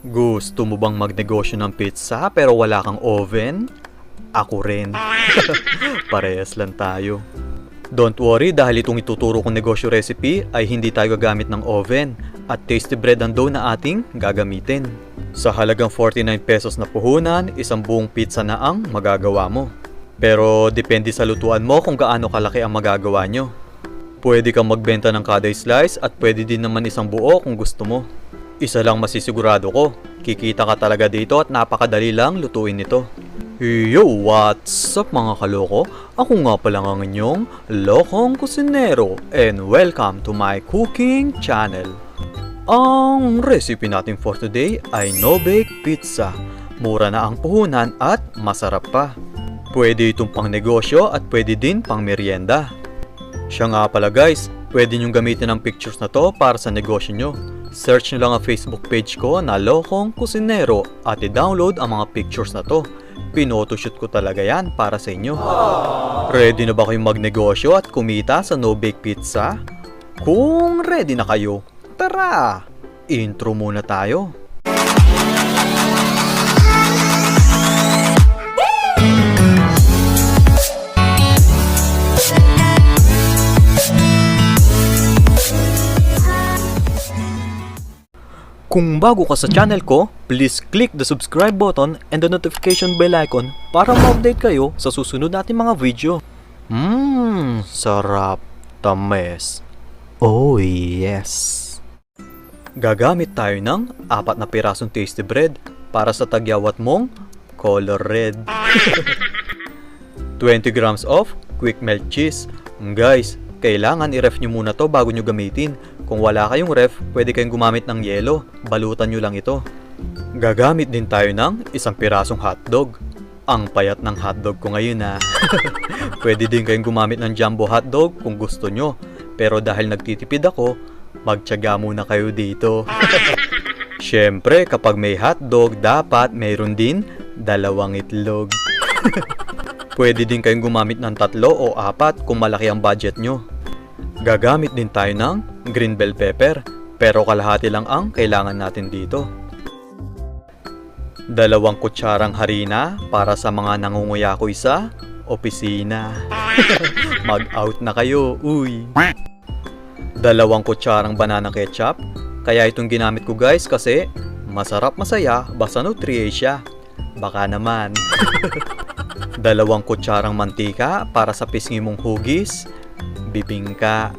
Gusto mo bang magnegosyo ng pizza pero wala kang oven? Ako rin. Parehas lang tayo. Don't worry dahil itong ituturo kong negosyo recipe ay hindi tayo gagamit ng oven at tasty bread ang dough na ating gagamitin. Sa halagang 49 pesos na puhunan, isang buong pizza na ang magagawa mo. Pero depende sa lutuan mo kung gaano kalaki ang magagawa nyo. Pwede kang magbenta ng kada slice at pwede din naman isang buo kung gusto mo. Isa lang masisigurado ko, kikita ka talaga dito at napakadali lang lutuin ito. Yo, what's up mga kaloko? Ako nga pala ang inyong Lokong Kusinero and welcome to my cooking channel. Ang recipe natin for today ay no-bake pizza. Mura na ang puhunan at masarap pa. Pwede itong pang negosyo at pwede din pang merienda. Siya nga pala guys, pwede nyong gamitin ang pictures na to para sa negosyo nyo. Search nyo lang ang Facebook page ko na Lokong Kusinero at i-download ang mga pictures na to. Pinotoshoot ko talaga yan para sa inyo. Ready na ba kayong magnegosyo at kumita sa no-bake pizza? Kung ready na kayo, tara! Intro muna tayo. Kung bago ka sa channel ko, please click the subscribe button and the notification bell icon para ma-update kayo sa susunod nating mga video. Sarap tames. Oh yes. Gagamit tayo ng 4 na pirasong tasty bread para sa tagyawat mong color red. 20 grams of Quickmelt Cheese. Guys, kailangan i-ref nyo muna to bago nyo gamitin. Kung wala kayong ref, pwede kayong gumamit ng yelo. Balutan nyo lang ito. Gagamit din tayo ng 1 pirasong hotdog. Ang payat ng hotdog ko ngayon na. Pwede din kayong gumamit ng jumbo hotdog kung gusto nyo. Pero dahil nagtitipid ako, magtiyaga muna kayo dito. Siyempre, kapag may hotdog, dapat mayroon din 2 itlog. Pwede din kayong gumamit ng 3 o 4 kung malaki ang budget nyo. Gagamit din tayo ng green bell pepper, pero kalahati lang ang kailangan natin dito. 2 kutsarang harina para sa mga nangunguyakoy sa opisina. Mag-out na kayo, uy! 2 kutsarang banana ketchup, kaya itong ginamit ko guys kasi masarap masaya basta nutritious. Baka naman. 2 kutsarang mantika para sa pisngi mong hugis, bibingka.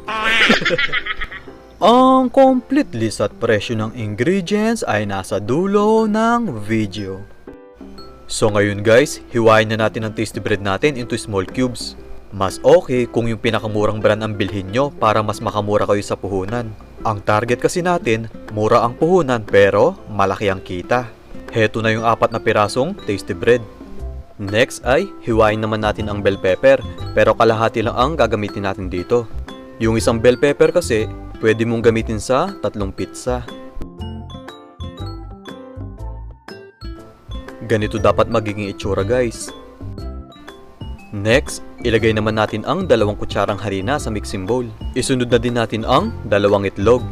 Ang complete list at presyo ng ingredients ay nasa dulo ng video. So ngayon guys, hiwain na natin ang tasty bread natin into small cubes. Mas okay kung yung pinakamurang brand ang bilhin nyo para mas makamura kayo sa puhunan. Ang target kasi natin, mura ang puhunan pero malaki ang kita. Heto na yung 4 na pirasong tasty bread. Next ay hiwain naman natin ang bell pepper, pero kalahati lang ang gagamitin natin dito. Yung 1 bell pepper kasi, pwede mong gamitin sa 3 pizza. Ganito dapat magiging itsura guys. Next, ilagay naman natin ang 2 kutsarang harina sa mixing bowl. Isunod na din natin ang 2 itlog.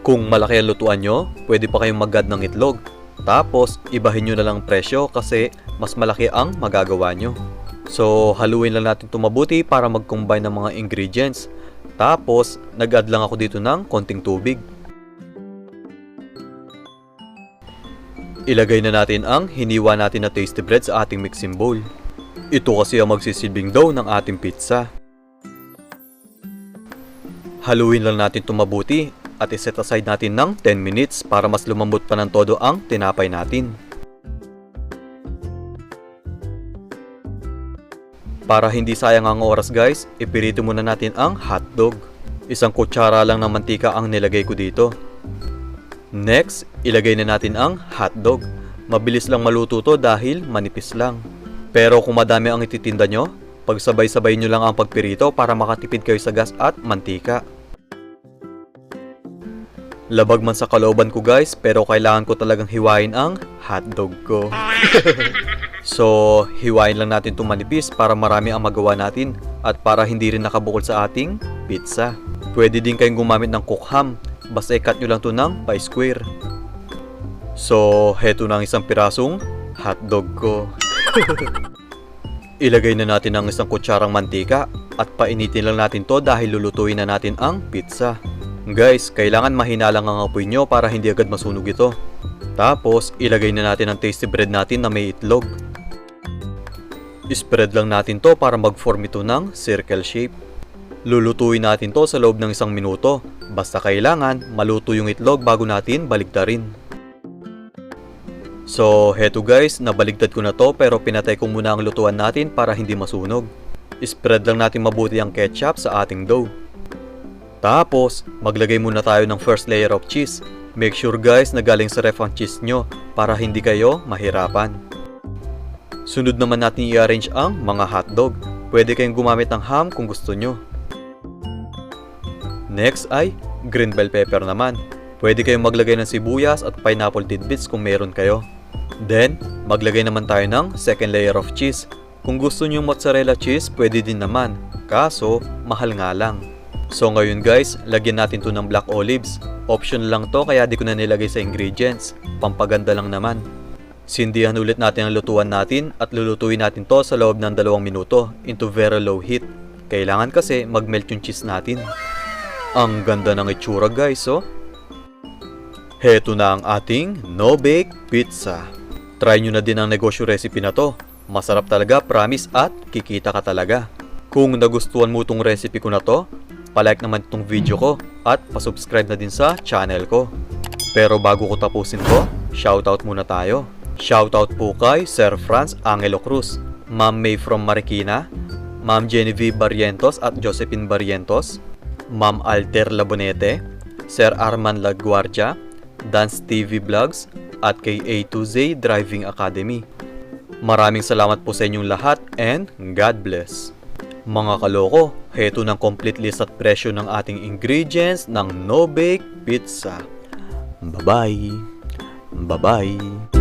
Kung malaki ang lutuan nyo, pwede pa kayong mag-add ng itlog. Tapos, ibahin nyo na lang presyo kasi mas malaki ang magagawa nyo. So, haluin lang natin ito mabuti para mag-combine ng mga ingredients. Tapos, nag-add lang ako dito ng konting tubig. Ilagay na natin ang hiniwa natin na tasty bread sa ating mixing bowl. Ito kasi ang magsisilbing dough ng ating pizza. Haluin lang natin ito mabuti at iset aside natin ng 10 minutes para mas lumambot pa ng todo ang tinapay natin. Para hindi sayang ang oras guys, ipirito muna natin ang hotdog. 1 kutsara lang ng mantika ang nilagay ko dito. Next, ilagay na natin ang hotdog. Mabilis lang maluto to dahil manipis lang. Pero kung madami ang ititinda nyo, pagsabay-sabay nyo lang ang pagpirito para makatipid kayo sa gas at mantika. Labag man sa kalooban ko guys, pero kailangan ko talagang hiwain ang hotdog ko. So, hiwain lang natin itong manipis para marami ang magawa natin at para hindi rin nakabukol sa ating pizza. Pwede din kayong gumamit ng cook ham, basta i-cut nyo lang ito ng 5 square. So, heto na ang isang pirasong hotdog ko. Ilagay na natin ang isang kutsarang mantika at painitin lang natin to dahil lulutuin na natin ang pizza. Guys, kailangan mahina lang ang apoy nyo para hindi agad masunog ito. Tapos, ilagay na natin ang tasty bread natin na may itlog. Spread lang natin to para mag-form ito ng circle shape. Lulutuin natin to sa loob ng 1 minuto. Basta kailangan maluto yung itlog bago natin baligtarin. So, heto guys, nabaligtad ko na to pero pinatay ko muna ang lutuan natin para hindi masunog. Spread lang natin mabuti ang ketchup sa ating dough. Tapos, maglagay muna tayo ng first layer of cheese. Make sure guys na galing sa ref ang cheese nyo para hindi kayo mahirapan. Sunod naman natin i-arrange ang mga hotdog. Pwede kayong gumamit ng ham kung gusto nyo. Next ay green bell pepper naman. Pwede kayong maglagay ng sibuyas at pineapple tidbits kung meron kayo. Then, maglagay naman tayo ng second layer of cheese. Kung gusto nyo mozzarella cheese, pwede din naman. Kaso, mahal nga lang. So ngayon guys, lagyan natin to ng black olives. Option lang to kaya di ko na nilagay sa ingredients. Pampaganda lang naman. Sindihan ulit natin ang lutuan natin at lulutuin natin to sa loob ng 2 minuto into very low heat. Kailangan kasi mag-melt yung cheese natin. Ang ganda ng itsura guys, oh. Heto na ang ating no-bake pizza. Try nyo na din ang negosyo recipe na to. Masarap talaga, promise, at kikita ka talaga. Kung nagustuhan mo itong recipe ko na to, palike naman itong video ko at pasubscribe na din sa channel ko. Pero bago ko tapusin to, shoutout muna tayo. Shoutout po kay Sir Franz Angelo Cruz, Ma'am May from Marikina, Ma'am Genevieve Barrientos at Josephine Barrientos, Ma'am Alter Labonete, Sir Arman Laguardia, Dance TV Vlogs, at kay A2Z Driving Academy. Maraming salamat po sa inyong lahat and God bless. Mga kaloko, heto ng complete list at presyo ng ating ingredients ng no-bake pizza. Bye-bye! Bye-bye!